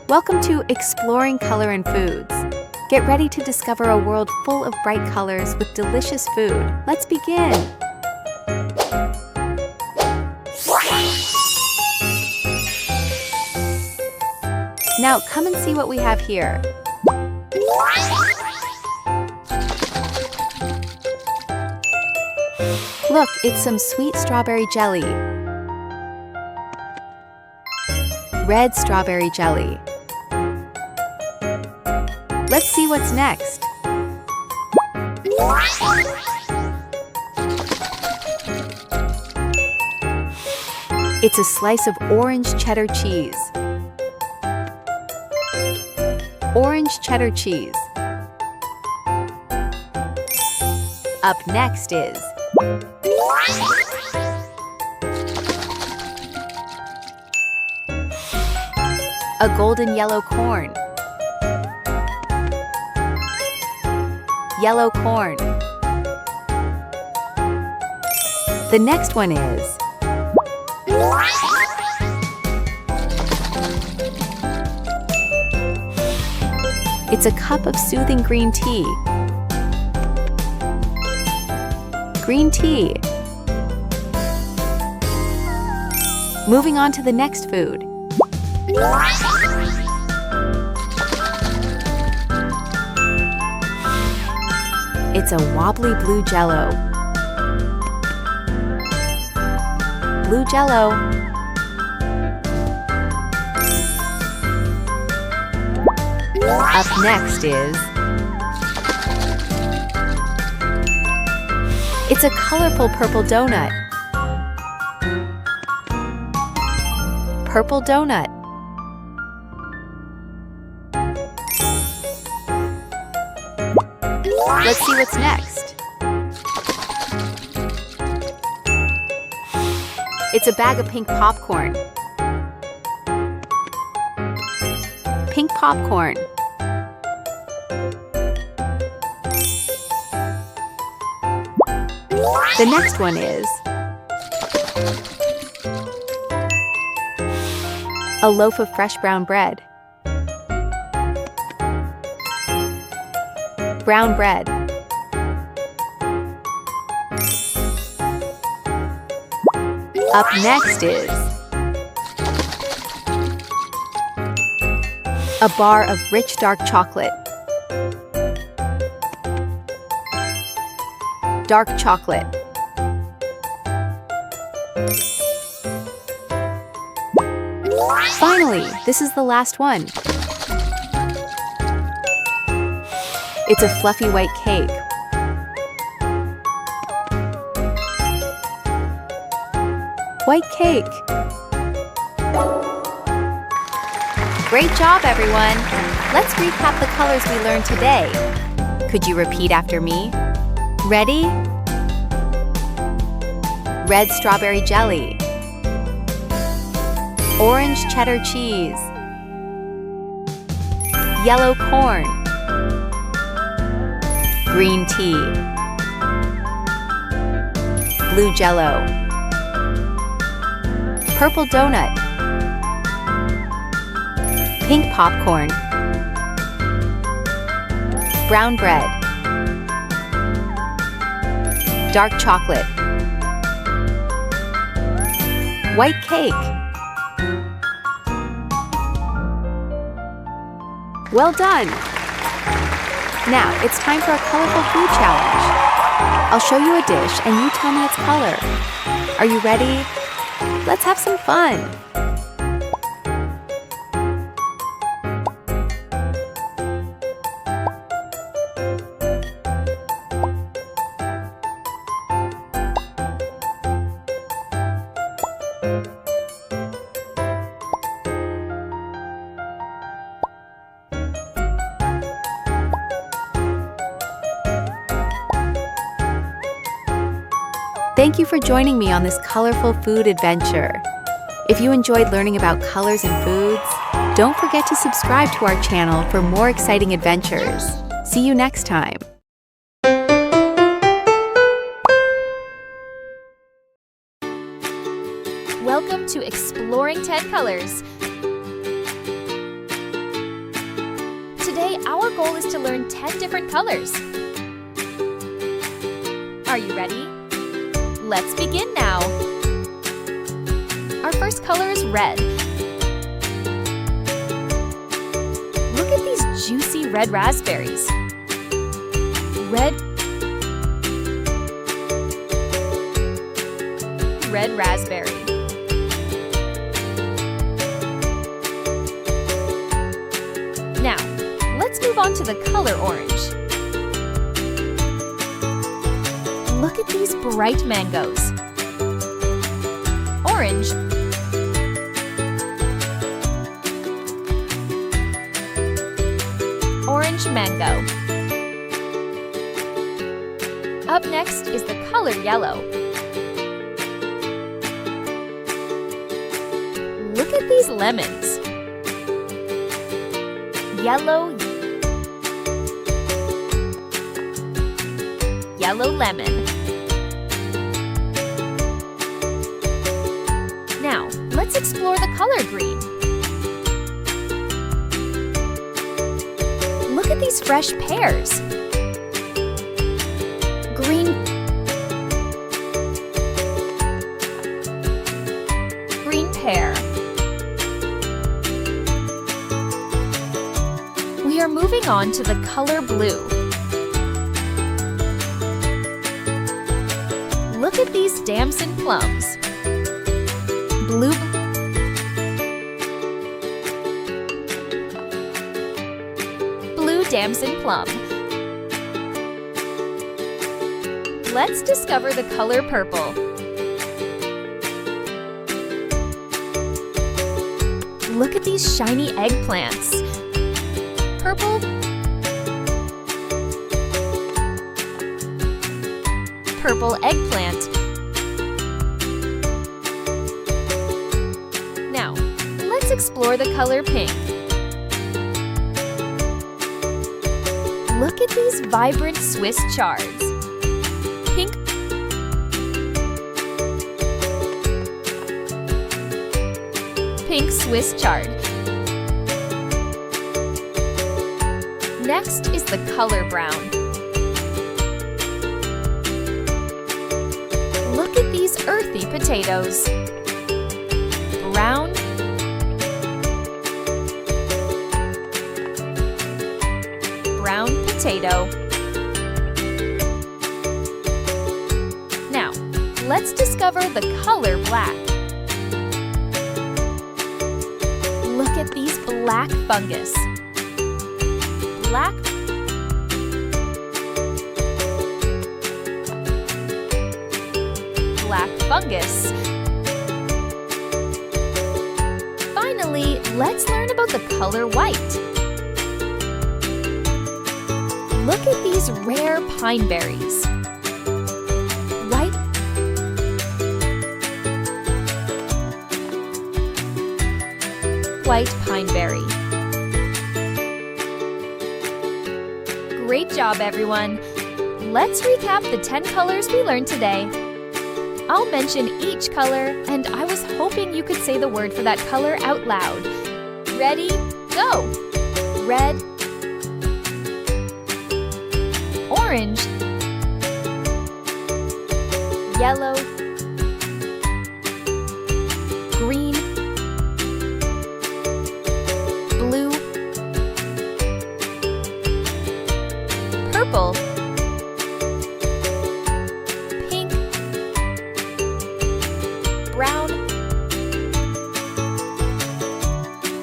Welcome to Exploring Color and Foods. Get ready to discover a world full of bright colors with delicious food. Let's begin. Now come and see what we have here. Look, it's some sweet strawberry jelly. Red strawberry jelly. Let's see what's next. It's a slice of orange cheddar cheese. Orange cheddar cheese. Up next is a golden yellow corn. Yellow corn. The next one is it's a cup of soothing green tea. Green tea. Moving on to the next food. It's a wobbly blue jello. Blue jello. Up next is it's a colorful purple donut. Purple donut. Let's see what's next. It's a bag of pink popcorn. Pink popcorn. The next one is a loaf of fresh brown bread. Brown bread. Up next is a bar of rich dark chocolate. Dark chocolate. Finally, this is the last one. It's a fluffy white cake. White cake. Great job, everyone! Let's recap the colors we learned today. Could you repeat after me? Ready? Red strawberry jelly. Orange cheddar cheese. Yellow corn. Green tea. Blue jello. Purple donut. Pink popcorn. Brown bread. Dark chocolate. White cake. Well done! Now, it's time for a colorful food challenge. I'll show you a dish and you tell me its color. Are you ready? Let's have some fun! Thank you for joining me on this colorful food adventure. If you enjoyed learning about colors and foods, don't forget to subscribe to our channel for more exciting adventures. See you next time. Welcome to Exploring 10 Colors. our goal is to learn 10 different colors. Are you ready? Let's begin now. Our first color is red. Look at these juicy red raspberries. Red raspberry. Now, let's move on to the color orange. Look at these bright mangoes. Orange. Orange mango. Up next is the color yellow. Look at these lemons. Yellow lemon. Now, let's explore the color green. Look at these fresh pears. Green pear. We are moving on to the color blue. Look at these damson plums. Blue damson plum. Let's discover the color purple. Look at these shiny eggplants. Purple eggplant. Now, let's explore the color pink. Look at these vibrant Swiss chards. Pink Swiss chard. Next is the color brown. Look at these earthy potatoes. Brown potato. Now, let's discover the color black. Look at these black fungus. Black fungus. Finally, let's learn about the color white. Look at these rare pine berries. White pine berry. Great job, everyone! Let's recap the 10 colors we learned today. I'll mention each color, and I was hoping you could say the word for that color out loud. Ready? Go! Red, orange, yellow, green, blue, purple, pink, brown,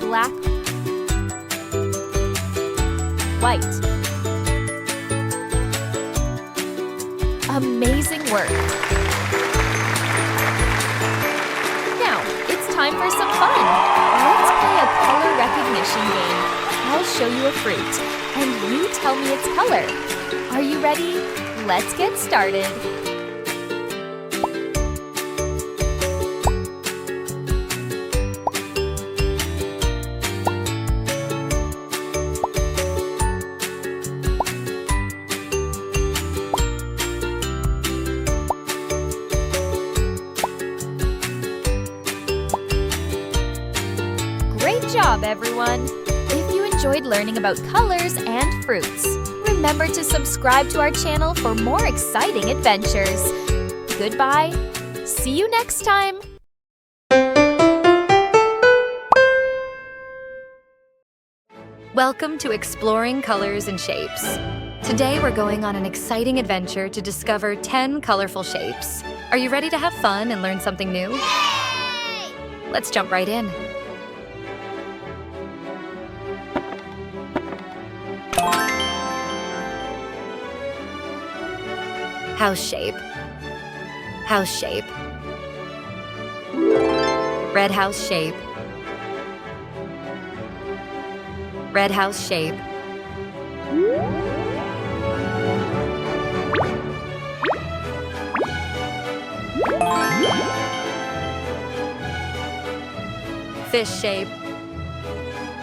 black, white. Amazing work! Now, it's time for some fun! Let's play a color recognition game. I'll show you a fruit, and you tell me its color. Are you ready? Let's get started! Great job, everyone! If you enjoyed learning about colors and fruits. Remember to subscribe to our channel for more exciting adventures. Goodbye. See you next time. Welcome to Exploring Colors and Shapes. Today we're going on an exciting adventure to discover 10 colorful shapes. Are you ready to have fun and learn something new? Yay! Let's jump right in. House shape. House shape. Red house shape. Red house shape. Fish shape.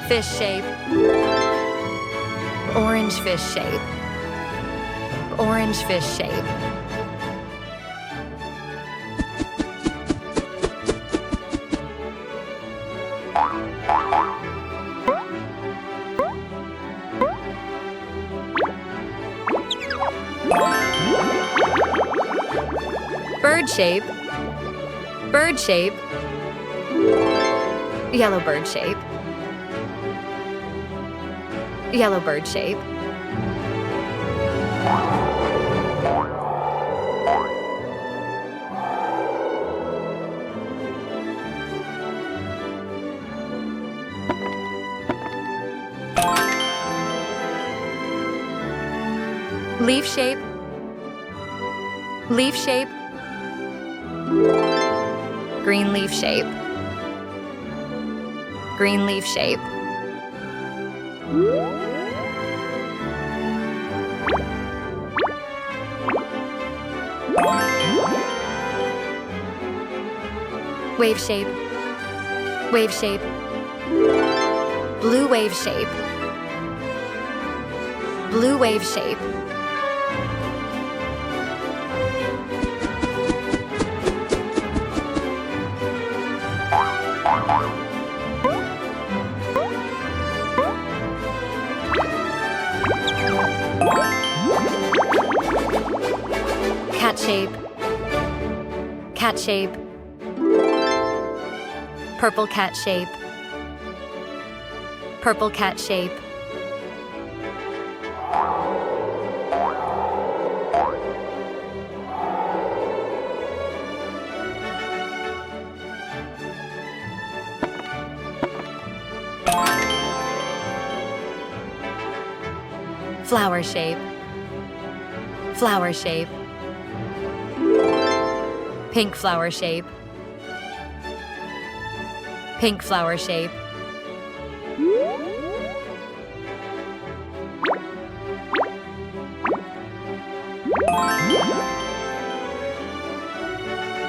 Fish shape. Orange fish shape. Orange fish shape. Bird shape. Bird shape. Yellow bird shape. Yellow bird shape. Leaf shape. Leaf shape. Green leaf shape. Green leaf shape. Wave shape. Wave shape. Blue wave shape. Blue wave shape. Cat shape. Cat shape. Purple cat shape. Purple cat shape. Flower shape. Flower shape. Pink flower shape. Pink flower shape.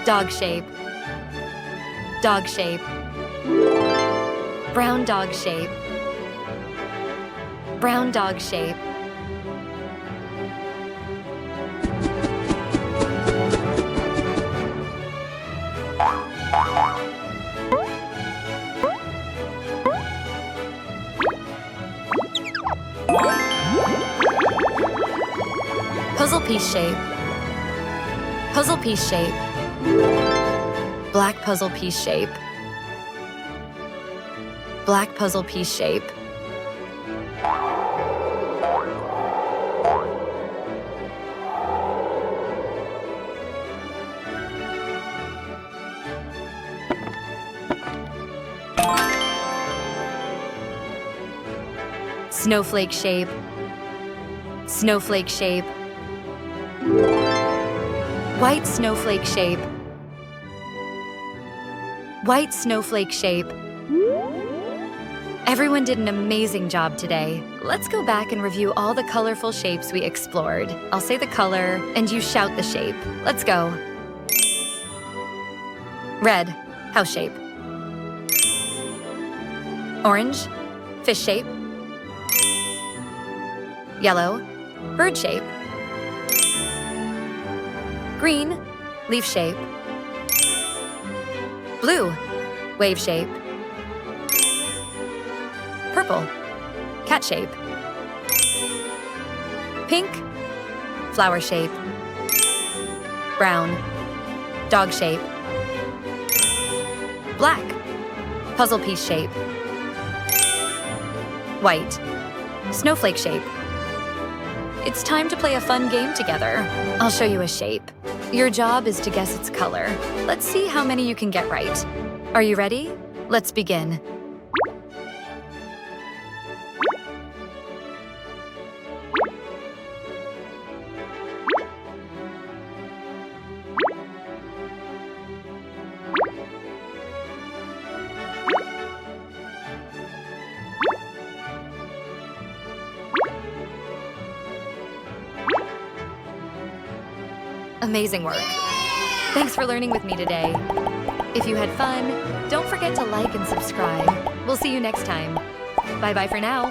Dog shape. Dog shape. Brown dog shape. Brown dog shape. Puzzle piece shape. Puzzle piece shape. Black puzzle piece shape. Black puzzle piece shape. Snowflake shape. Snowflake shape. White snowflake shape. White snowflake shape. Everyone did an amazing job today. Let's go back and review all the colorful shapes we explored. I'll say the color, and you shout the shape. Let's go. Red, house shape. Orange, fish shape. Yellow, bird shape. Green, leaf shape. Blue, wave shape. Purple, cat shape. Pink, flower shape. Brown, dog shape. Black, puzzle piece shape. White, snowflake shape. It's time to play a fun game together. I'll show you a shape. Your job is to guess its color. Let's see how many you can get right. Are you ready? Let's begin. Amazing work. Thanks for learning with me today. If you had fun, don't forget to like and subscribe. We'll see you next time. Bye-bye for now.